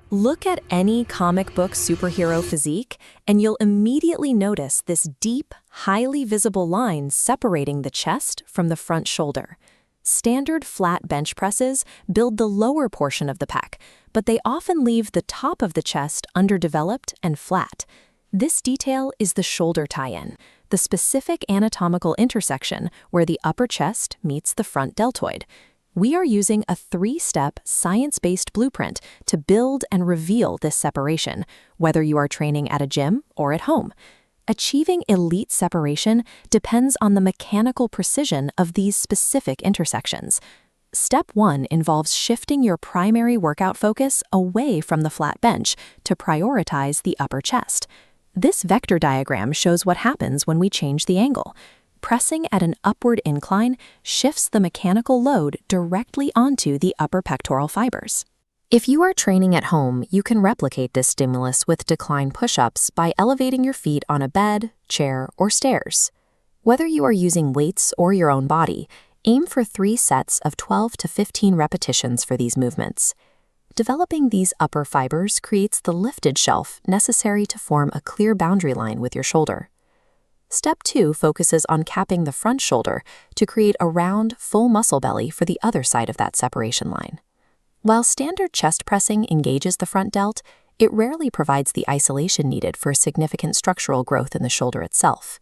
Look at any comic book superhero physique, and you'll immediately notice this deep, highly visible line separating the chest from the front shoulder. Standard flat bench presses build the lower portion of the pec, but they often leave the top of the chest underdeveloped and flat. This detail is the shoulder tie-in, the specific anatomical intersection where the upper chest meets the front deltoid. We are using a 3-step, science-based blueprint to build and reveal this separation, whether you are training at a gym or at home. Achieving elite separation depends on the mechanical precision of these specific intersections. Step 1 involves shifting your primary workout focus away from the flat bench to prioritize the upper chest. This vector diagram shows what happens when we change the angle. Pressing at an upward incline shifts the mechanical load directly onto the upper pectoral fibers. If you are training at home, you can replicate this stimulus with decline push-ups by elevating your feet on a bed, chair, or stairs. Whether you are using weights or your own body, aim for 3 sets of 12 to 15 repetitions for these movements. Developing these upper fibers creates the lifted shelf necessary to form a clear boundary line with your shoulder. Step 2 focuses on capping the front shoulder to create a round, full muscle belly for the other side of that separation line. While standard chest pressing engages the front delt, it rarely provides the isolation needed for significant structural growth in the shoulder itself.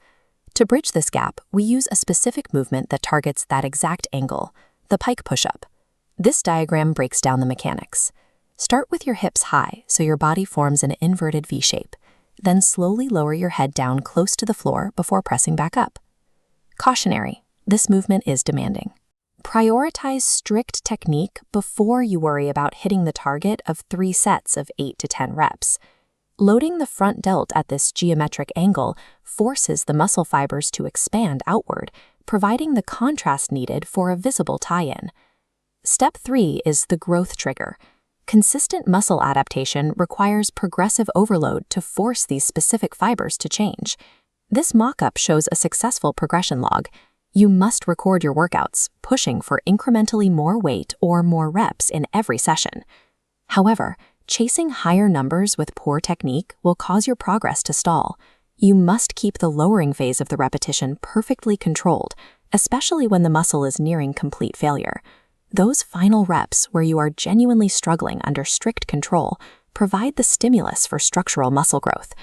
To bridge this gap, we use a specific movement that targets that exact angle, the pike push-up. This diagram breaks down the mechanics. Start with your hips high so your body forms an inverted V shape. Then slowly lower your head down close to the floor before pressing back up. Cautionary, this movement is demanding. Prioritize strict technique before you worry about hitting the target of 3 sets of 8 to 10 reps. Loading the front delt at this geometric angle forces the muscle fibers to expand outward, providing the contrast needed for a visible tie-in. Step 3 is the growth trigger. Consistent muscle adaptation requires progressive overload to force these specific fibers to change. This mock-up shows a successful progression log. You must record your workouts, pushing for incrementally more weight or more reps in every session. However, chasing higher numbers with poor technique will cause your progress to stall. You must keep the lowering phase of the repetition perfectly controlled, especially when the muscle is nearing complete failure. Those final reps where you are genuinely struggling under strict control provide the stimulus for structural muscle growth.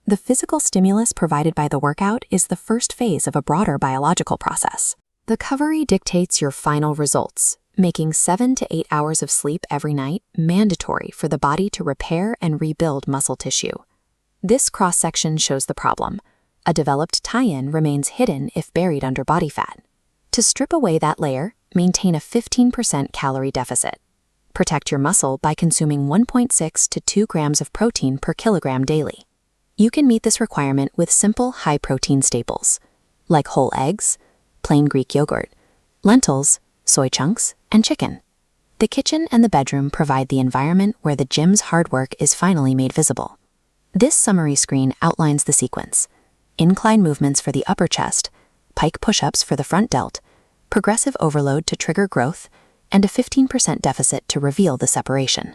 The physical stimulus provided by the workout is the first phase of a broader biological process. The calorie dictates your final results, making 7 to 8 hours of sleep every night mandatory for the body to repair and rebuild muscle tissue. This cross-section shows the problem. A developed tie-in remains hidden if buried under body fat. To strip away that layer, maintain a 15% calorie deficit. Protect your muscle by consuming 1.6 to 2 grams of protein per kilogram daily. You can meet this requirement with simple high-protein staples, like whole eggs, plain Greek yogurt, lentils, soy chunks, and chicken. The kitchen and the bedroom provide the environment where the gym's hard work is finally made visible. This summary screen outlines the sequence: incline movements for the upper chest, pike push-ups for the front delt, progressive overload to trigger growth, and a 15% deficit to reveal the separation.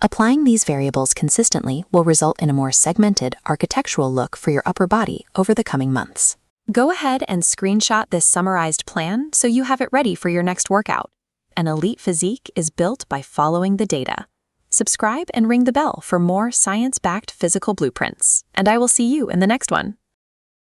Applying these variables consistently will result in a more segmented, architectural look for your upper body over the coming months. Go ahead and screenshot this summarized plan so you have it ready for your next workout. An elite physique is built by following the data. Subscribe and ring the bell for more science-backed physical blueprints, and I will see you in the next one.